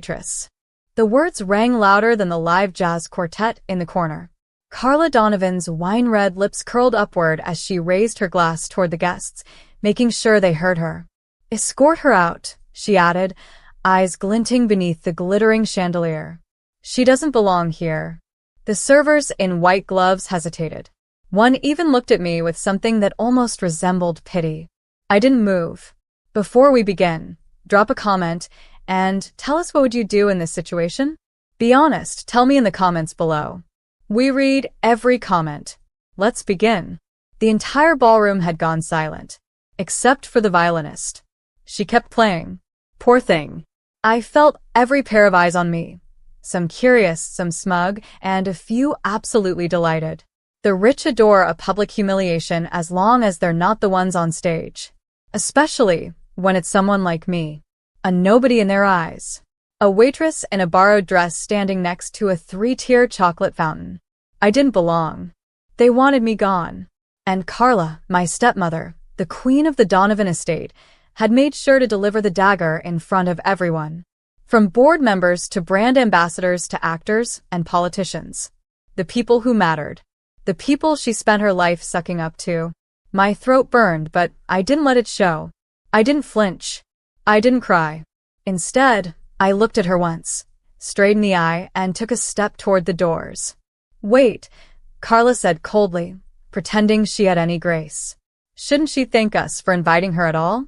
Waitress. The words rang louder than the live jazz quartet in the corner. Carla Donovan's wine-red lips curled upward as she raised her glass toward the guests, making sure they heard her. "Escort her out," she added, eyes glinting beneath the glittering chandelier. "She doesn't belong here." The servers in white gloves hesitated. One even looked at me with something that almost resembled pity. I didn't move. "Before we begin, drop a comment and tell us what would you do in this situation? Be honest, tell me in the comments below. We read every comment. Let's begin." The entire ballroom had gone silent, except for the violinist. She kept playing. Poor thing. I felt every pair of eyes on me. Some curious, some smug, and a few absolutely delighted. The rich adore a public humiliation as long as they're not the ones on stage. Especially when it's someone like me. A nobody in their eyes. A waitress in a borrowed dress standing next to a 3-tier chocolate fountain. I didn't belong. They wanted me gone. And Carla, my stepmother, the queen of the Donovan estate, had made sure to deliver the dagger in front of everyone. From board members to brand ambassadors to actors and politicians. The people who mattered. The people she spent her life sucking up to. My throat burned, but I didn't let it show. I didn't flinch. I didn't cry. Instead, I looked at her once, straight in the eye, and took a step toward the doors. "Wait," Carla said coldly, pretending she had any grace. "Shouldn't she thank us for inviting her at all?"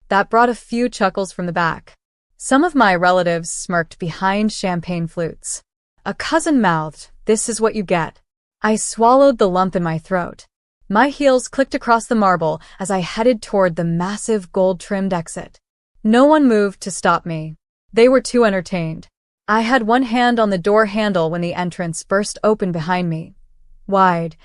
That brought a few chuckles from the back. Some of my relatives smirked behind champagne flutes. A cousin mouthed, "This is what you get." I swallowed the lump in my throat. My heels clicked across the marble as I headed toward the massive gold-trimmed exit. No one moved to stop me. They were too entertained. I had one hand on the door handle when the entrance burst open behind me. Wide,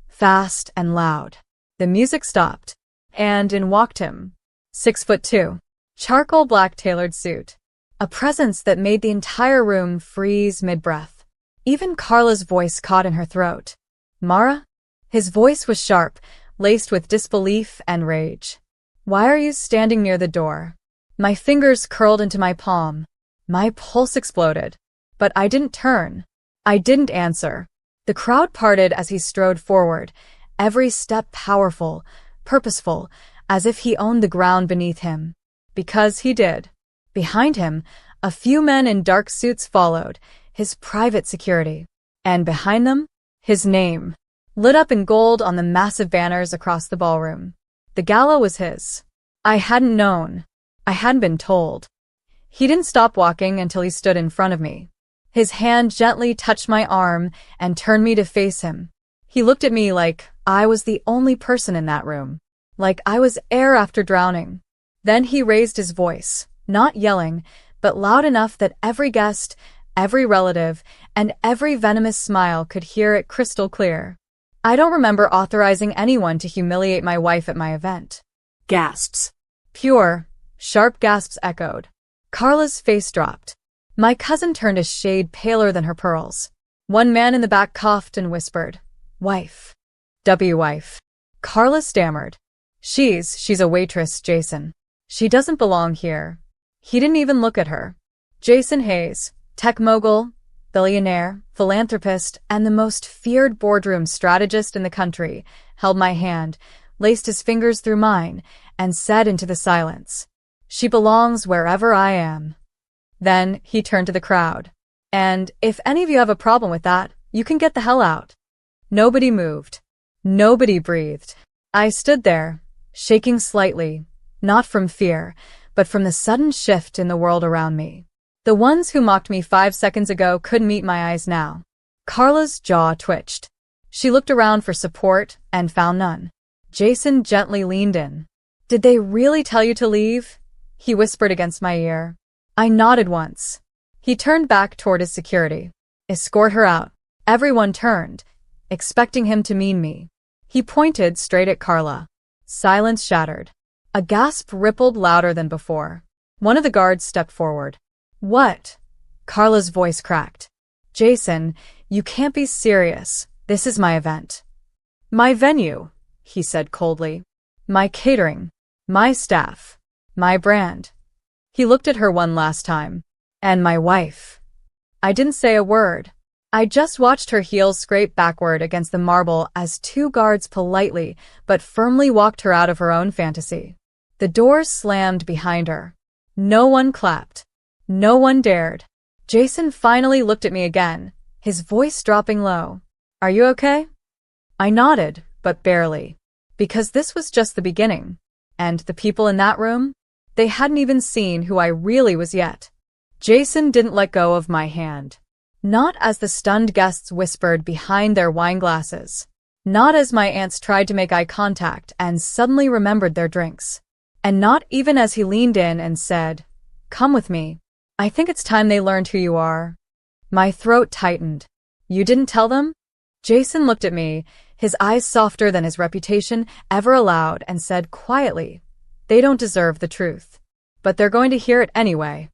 fast, and loud. The music stopped, and in walked him. 6'2", charcoal black tailored suit. A presence that made the entire room freeze mid-breath. Even Carla's voice caught in her throat. "Mara?" His voice was sharp, laced with disbelief and rage. "Why are you standing near the door?" My fingers curled into my palm. My pulse exploded. But I didn't turn. I didn't answer. The crowd parted as he strode forward, every step powerful, purposeful, as if he owned the ground beneath him. Because he did. Behind him, a few men in dark suits followed, his private security. And behind them, his name, lit up in gold on the massive banners across the ballroom. The Gala was his. I hadn't known. I hadn't been told. He didn't stop walking until he stood in front of me. His hand gently touched my arm and turned me to face him. He looked at me like I was the only person in that room. Like I was air after drowning. Then he raised his voice, not yelling, but loud enough that every guest, every relative, and every venomous smile could hear it crystal clear. I don't remember authorizing anyone to humiliate my wife at my event. Gasps. Pure, sharp gasps echoed. Carla's face dropped. My cousin turned a shade paler than her pearls. One man in the back coughed and whispered, "Wife." Wife. Carla stammered. She's a waitress, Jason. She doesn't belong here." He didn't even look at her. Jason Hayes, tech mogul, billionaire, philanthropist, and the most feared boardroom strategist in the country, held my hand, laced his fingers through mine, and said into the silence, "She belongs wherever I am." Then he turned to the crowd. "And if any of you have a problem with that, you can get the hell out." Nobody moved. Nobody breathed. I stood there, shaking slightly, not from fear, but from the sudden shift in the world around me. The ones who mocked me 5 seconds ago couldn't meet my eyes now. Carla's jaw twitched. She looked around for support and found none. Jason gently leaned in. "Did they really tell you to leave?" he whispered against my ear. I nodded once. He turned back toward his security. "Escort her out." Everyone turned, expecting him to mean me. He pointed straight at Carla. Silence shattered. A gasp rippled louder than before. One of the guards stepped forward. "What?" Carla's voice cracked. "Jason, you can't be serious. This is my event." "My venue," he said coldly. "My catering. My staff. My brand." He looked at her one last time. And my wife. I didn't say a word. I just watched her heels scrape backward against the marble as two guards politely but firmly walked her out of her own fantasy. The doors slammed behind her. No one clapped. No one dared. Jason finally looked at me again, his voice dropping low. Are you okay? I nodded, but barely. Because this was just the beginning. And the people in that room? They hadn't even seen who I really was yet. Jason didn't let go of my hand. Not as the stunned guests whispered behind their wine glasses. Not as my aunts tried to make eye contact and suddenly remembered their drinks. And not even as he leaned in and said, "Come with me. I think it's time they learned who you are." My throat tightened. You didn't tell them? Jason looked at me, his eyes softer than his reputation ever allowed, and said quietly, "They don't deserve the truth. But they're going to hear it anyway."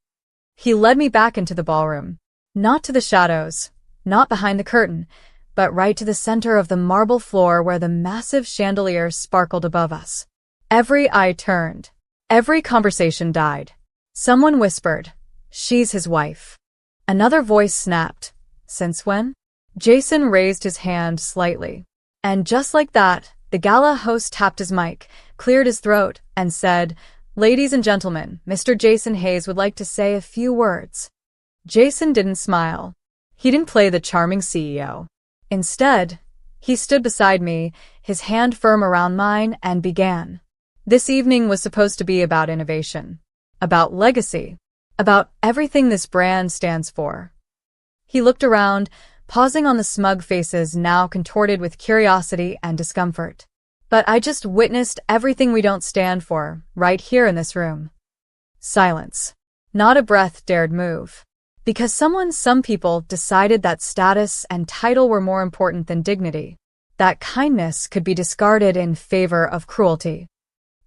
He led me back into the ballroom. Not to the shadows, not behind the curtain, but right to the center of the marble floor where the massive chandelier sparkled above us. Every eye turned. Every conversation died. Someone whispered, "She's his wife." Another voice snapped, "Since when?" Jason raised his hand slightly. And just like that, the gala host tapped his mic, cleared his throat, and said, "Ladies and gentlemen, Mr. Jason Hayes would like to say a few words." Jason didn't smile. He didn't play the charming CEO. Instead, he stood beside me, his hand firm around mine, and began. This evening was supposed to be about innovation, about legacy, about everything this brand stands for. He looked around, pausing on the smug faces now contorted with curiosity and discomfort. But I just witnessed everything we don't stand for, right here in this room. Silence. Not a breath dared move. Because some people decided that status and title were more important than dignity, that kindness could be discarded in favor of cruelty.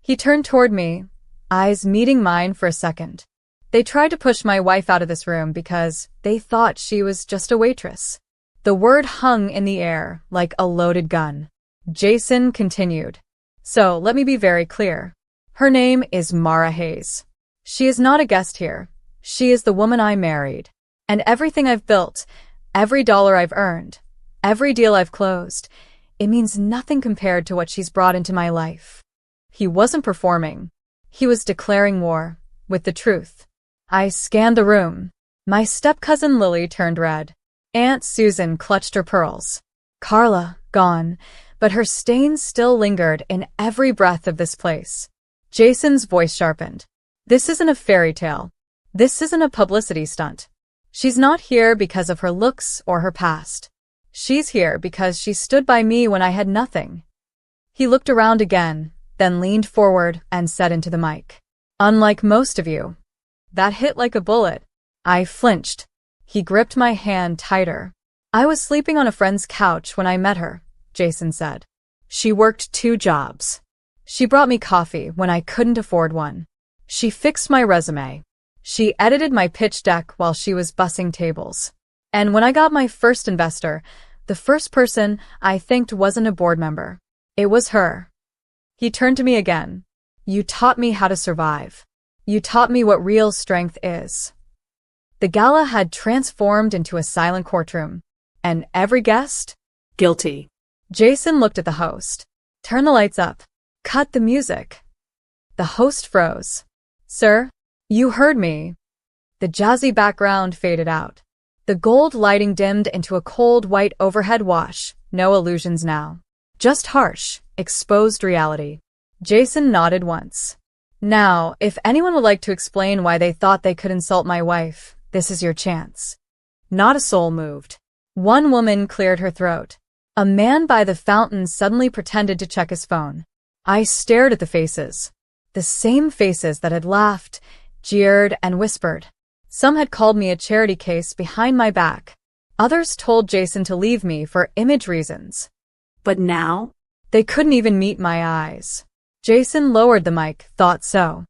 He turned toward me, eyes meeting mine for a second. They tried to push my wife out of this room because they thought she was just a waitress. The word hung in the air like a loaded gun. Jason continued. So let me be very clear. Her name is Mara Hayes. She is not a guest here. She is the woman I married. And everything I've built, every dollar I've earned, every deal I've closed, it means nothing compared to what she's brought into my life. He wasn't performing. He was declaring war, with the truth. I scanned the room. My step-cousin Lily turned red. Aunt Susan clutched her pearls. Carla, gone, but her stains still lingered in every breath of this place. Jason's voice sharpened. This isn't a fairy tale. This isn't a publicity stunt. She's not here because of her looks or her past. She's here because she stood by me when I had nothing. He looked around again, then leaned forward and said into the mic. Unlike most of you. That hit like a bullet. I flinched. He gripped my hand tighter. I was sleeping on a friend's couch when I met her, Jason said. She worked 2 jobs. She brought me coffee when I couldn't afford one. She fixed my resume. She edited my pitch deck while she was bussing tables. And when I got my first investor, the first person I thanked wasn't a board member. It was her. He turned to me again. You taught me how to survive. You taught me what real strength is. The gala had transformed into a silent courtroom, and every guest? Guilty. Jason looked at the host. Turn the lights up. Cut the music. The host froze. Sir, you heard me. The jazzy background faded out. The gold lighting dimmed into a cold white overhead wash. No illusions now. Just harsh, exposed reality. Jason nodded once. Now, if anyone would like to explain why they thought they could insult my wife, this is your chance. Not a soul moved. One woman cleared her throat. A man by the fountain suddenly pretended to check his phone. I stared at the faces. The same faces that had laughed, jeered, and whispered. Some had called me a charity case behind my back. Others told Jason to leave me for image reasons. But now? They couldn't even meet my eyes. Jason lowered the mic, thought so.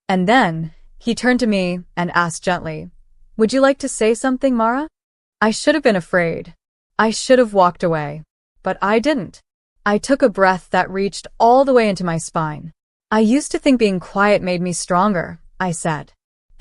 And then, he turned to me and asked gently, Would you like to say something, Mara? I should have been afraid. I should have walked away. But I didn't. I took a breath that reached all the way into my spine. I used to think being quiet made me stronger, I said.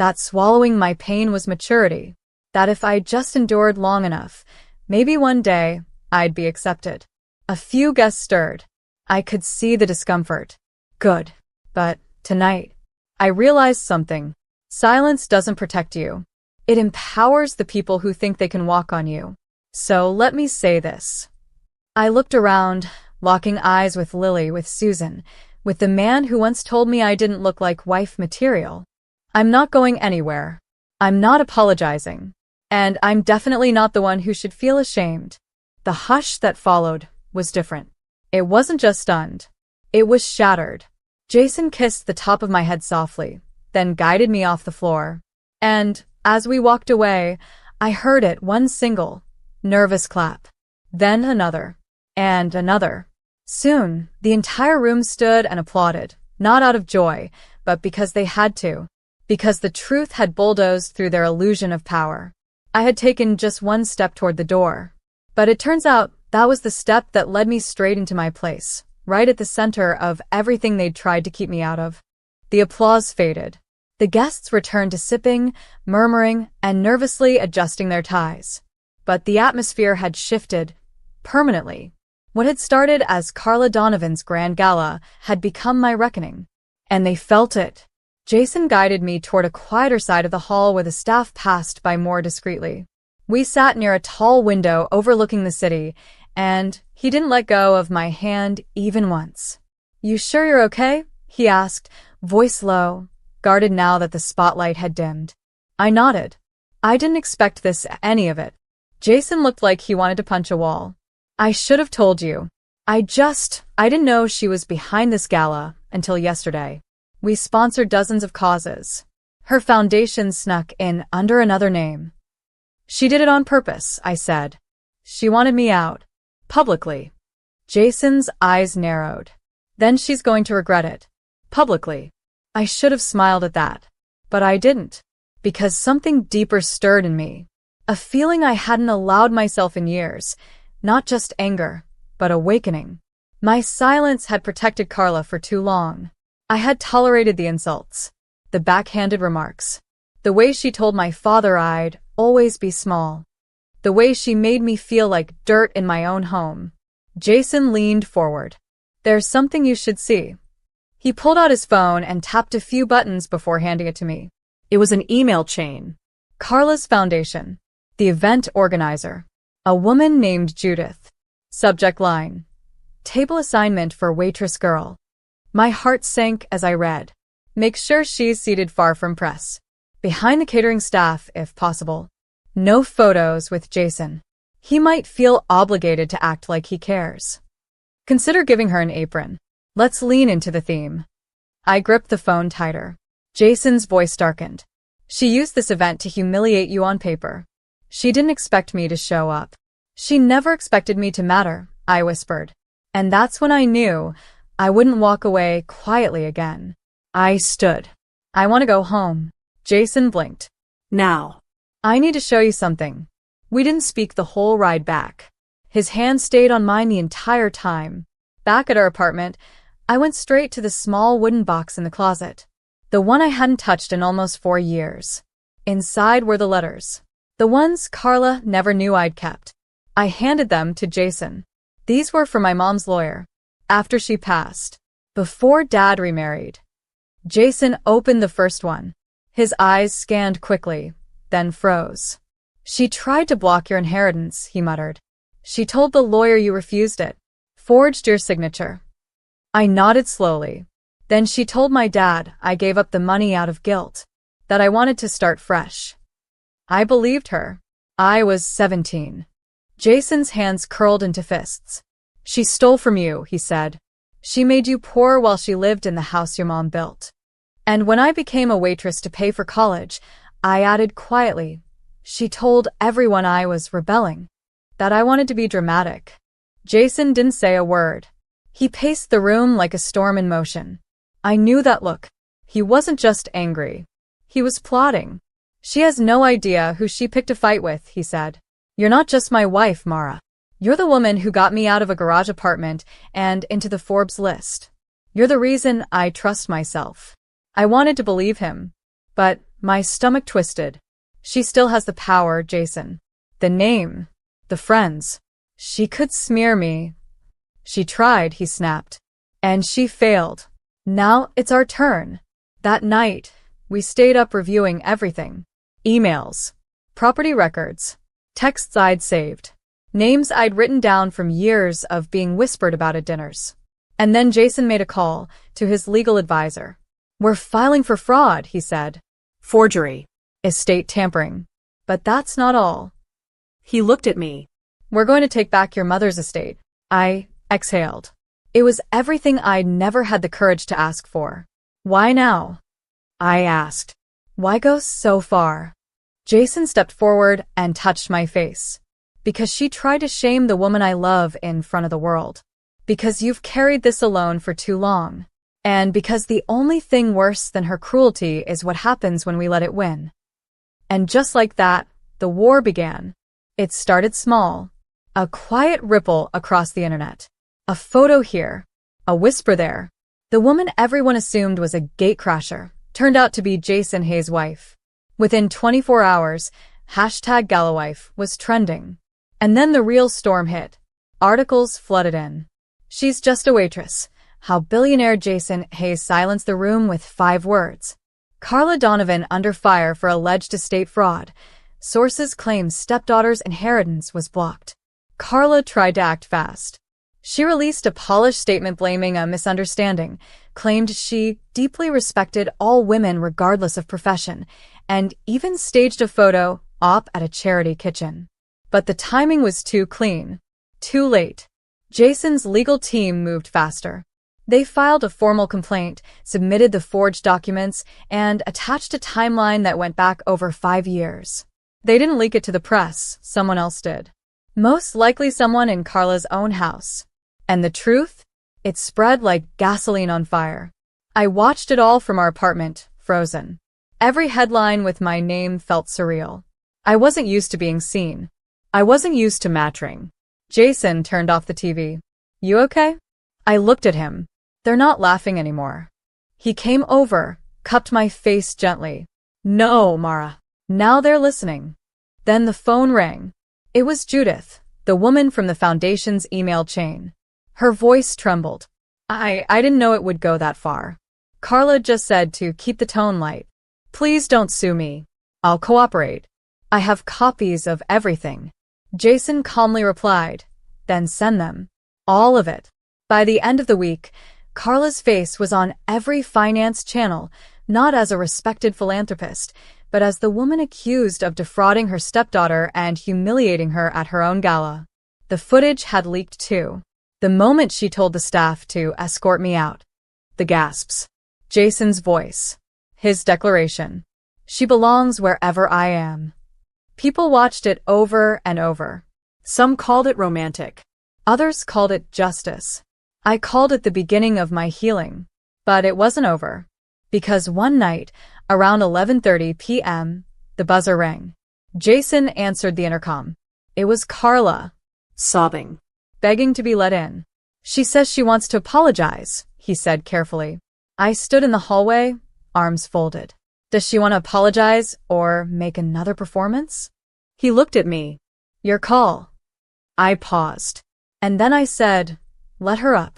that swallowing my pain was maturity, that if I just endured long enough, maybe one day I'd be accepted. A few guests stirred. I could see the discomfort. Good. But tonight, I realized something. Silence doesn't protect you. It empowers the people who think they can walk on you. So let me say this. I looked around, locking eyes with Lily, with Susan, with the man who once told me I didn't look like wife material. I'm not going anywhere. I'm not apologizing. And I'm definitely not the one who should feel ashamed. The hush that followed was different. It wasn't just stunned. It was shattered. Jason kissed the top of my head softly, then guided me off the floor. And as we walked away, I heard it, one single, nervous clap. Then another. And another. Soon, the entire room stood and applauded, not out of joy, but because they had to. Because the truth had bulldozed through their illusion of power. I had taken just one step toward the door. But it turns out that was the step that led me straight into my place, right at the center of everything they'd tried to keep me out of. The applause faded. The guests returned to sipping, murmuring, and nervously adjusting their ties. But the atmosphere had shifted, permanently. What had started as Carla Donovan's grand gala had become my reckoning. And they felt it. Jason guided me toward a quieter side of the hall where the staff passed by more discreetly. We sat near a tall window overlooking the city, and he didn't let go of my hand even once. "You sure you're okay?" he asked, voice low, guarded now that the spotlight had dimmed. I nodded. I didn't expect any of it. Jason looked like he wanted to punch a wall. "I should have told you. I didn't know she was behind this gala until yesterday. We sponsored dozens of causes. Her foundation snuck in under another name. She did it on purpose," I said. "She wanted me out. Publicly." Jason's eyes narrowed. "Then she's going to regret it. Publicly." I should have smiled at that. But I didn't. Because something deeper stirred in me. A feeling I hadn't allowed myself in years. Not just anger, but awakening. My silence had protected Carla for too long. I had tolerated the insults, the backhanded remarks, the way she told my father I'd always be small, the way she made me feel like dirt in my own home. Jason leaned forward. "There's something you should see." He pulled out his phone and tapped a few buttons before handing it to me. It was an email chain. Carla's foundation. The event organizer. A woman named Judith. Subject line. Table assignment for waitress girl. My heart sank as I read. Make sure she's seated far from press. Behind the catering staff, if possible. No photos with Jason. He might feel obligated to act like he cares. Consider giving her an apron. Let's lean into the theme. I gripped the phone tighter. Jason's voice darkened. She used this event to humiliate you on paper. She didn't expect me to show up. She never expected me to matter, I whispered. And that's when I knew I wouldn't walk away quietly again. I stood. "I want to go home." Jason blinked. "Now." "I need to show you something." We didn't speak the whole ride back. His hand stayed on mine the entire time. Back at our apartment, I went straight to the small wooden box in the closet. The one I hadn't touched in almost 4 years. Inside were the letters. The ones Carla never knew I'd kept. I handed them to Jason. These were for my mom's lawyer. After she passed. Before Dad remarried. Jason opened the first one. His eyes scanned quickly, then froze. "She tried to block your inheritance," he muttered. "She told the lawyer you refused it. Forged your signature." I nodded slowly. "Then she told my dad I gave up the money out of guilt. That I wanted to start fresh." I believed her. I was 17. Jason's hands curled into fists. "She stole from you," he said. "She made you poor while she lived in the house your mom built. And when I became a waitress to pay for college, I added quietly, she told everyone I was rebelling. That I wanted to be dramatic." Jason didn't say a word. He paced the room like a storm in motion. I knew that look. He wasn't just angry. He was plotting. "She has no idea who she picked a fight with," he said. "You're not just my wife, Mara. You're the woman who got me out of a garage apartment and into the Forbes list. You're the reason I trust myself." I wanted to believe him, but My stomach twisted. She still has the power, Jason. The name. The friends. She could smear me. She tried, he snapped. And she failed. Now it's our turn. That night, we stayed up reviewing everything. Emails. Property records. Texts I'd saved. Names I'd written down from years of being whispered about at dinners. And then Jason made a call to his legal advisor. We're filing for fraud, he said. Forgery. Estate tampering. But that's not all. He looked at me. We're going to take back your mother's estate. I exhaled. It was everything I'd never had the courage to ask for. Why now? I asked. Why go so far? Jason stepped forward and touched my face. Because she tried to shame the woman I love in front of the world. Because you've carried this alone for too long. And because the only thing worse than her cruelty is what happens when we let it win. And just like that, the war began. It started small. A quiet ripple across the internet. A photo here. A whisper there. The woman everyone assumed was a gatecrasher turned out to be Jason Hayes' wife. Within 24 hours, #GalaWife was trending. And then the real storm hit. Articles flooded in. She's just a waitress. How billionaire Jason Hayes silenced the room with 5 words. Carla Donovan under fire for alleged estate fraud. Sources claim stepdaughter's inheritance was blocked. Carla tried to act fast. She released a polished statement blaming a misunderstanding, claimed she deeply respected all women regardless of profession, and even staged a photo op at a charity kitchen. But the timing was too clean. Too late. Jason's legal team moved faster. They filed a formal complaint, submitted the forged documents, and attached a timeline that went back over 5 years. They didn't leak it to the press, someone else did. Most likely someone in Carla's own house. And the truth? It spread like gasoline on fire. I watched it all from our apartment, frozen. Every headline with my name felt surreal. I wasn't used to being seen. I wasn't used to matching. Jason turned off the TV. You okay? I looked at him. They're not laughing anymore. He came over, cupped my face gently. No, Mara. Now they're listening. Then the phone rang. It was Judith, the woman from the foundation's email chain. Her voice trembled. I didn't know it would go that far. Carla just said to keep the tone light. Please don't sue me. I'll cooperate. I have copies of everything. Jason calmly replied. Then send them. All of it. By the end of the week, Carla's face was on every finance channel, not as a respected philanthropist, but as the woman accused of defrauding her stepdaughter and humiliating her at her own gala. The footage had leaked too. The moment she told the staff to escort me out. The gasps. Jason's voice. His declaration. She belongs wherever I am. People watched it over and over. Some called it romantic. Others called it justice. I called it the beginning of my healing. But it wasn't over. Because one night, around 11:30 p.m., the buzzer rang. Jason answered the intercom. It was Carla. Sobbing. Begging to be let in. She says she wants to apologize, he said carefully. I stood in the hallway, arms folded. Does she want to apologize or make another performance? He looked at me. Your call. I paused. And then I said, let her up.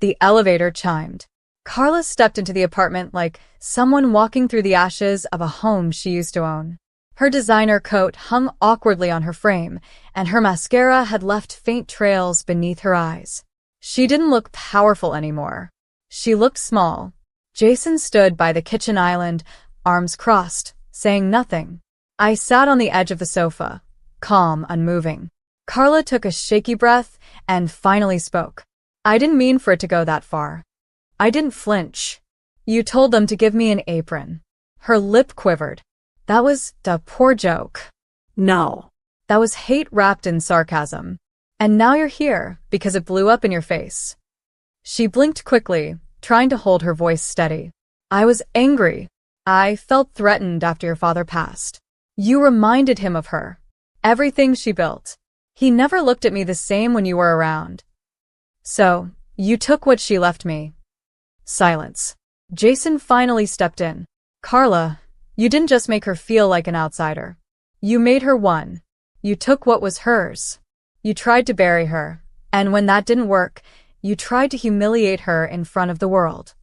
The elevator chimed. Carla stepped into the apartment like someone walking through the ashes of a home she used to own. Her designer coat hung awkwardly on her frame, and her mascara had left faint trails beneath her eyes. She didn't look powerful anymore. She looked small. Jason stood by the kitchen island, arms crossed, saying nothing. I sat on the edge of the sofa, calm, unmoving. Carla took a shaky breath and finally spoke. I didn't mean for it to go that far. I didn't flinch. You told them to give me an apron. Her lip quivered. That was a poor joke. No. That was hate wrapped in sarcasm. And now you're here because it blew up in your face. She blinked quickly, trying to hold her voice steady. I was angry. I felt threatened after your father passed. You reminded him of her. Everything she built. He never looked at me the same when you were around. So, you took what she left me. Silence. Jason finally stepped in. Carla, You didn't just make her feel like an outsider. You made her one. You took what was hers. You tried to bury her, and when that didn't work, you tried to humiliate her in front of the world.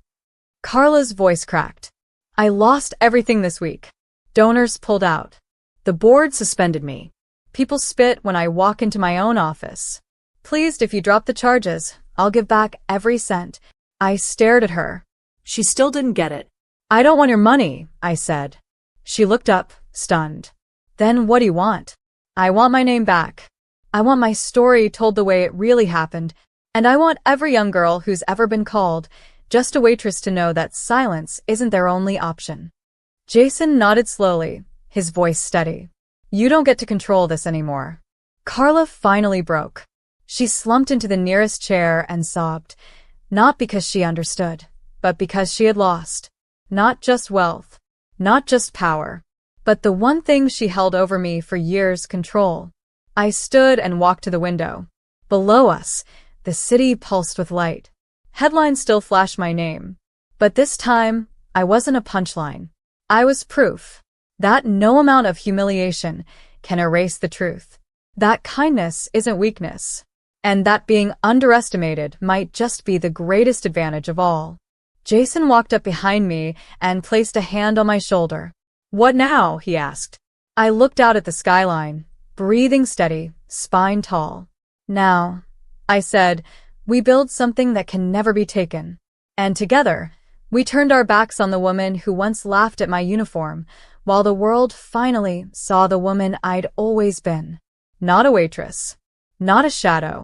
Carla's voice cracked. I lost everything this week. Donors pulled out. The board suspended me. People spit when I walk into my own office. Pleased if you drop the charges, I'll give back every cent. I stared at her. She still didn't get it. I don't want your money, I said. She looked up, stunned. Then what do you want? I want my name back. I want my story told the way it really happened, and I want every young girl who's ever been called just a waitress to know that silence isn't their only option. Jason nodded slowly, his voice steady. You don't get to control this anymore. Carla finally broke. She slumped into the nearest chair and sobbed, not because she understood, but because she had lost. Not just wealth, not just power, but the one thing she held over me for years: control. I stood and walked to the window. Below us, the city pulsed with light. Headlines still flashed my name. But this time, I wasn't a punchline. I was proof that no amount of humiliation can erase the truth. That kindness isn't weakness. And that being underestimated might just be the greatest advantage of all. Jason walked up behind me and placed a hand on my shoulder. What now? He asked. I looked out at the skyline, breathing steady, spine tall. Now, I said, we build something that can never be taken. And together, we turned our backs on the woman who once laughed at my uniform, while the world finally saw the woman I'd always been. Not a waitress. Not a shadow.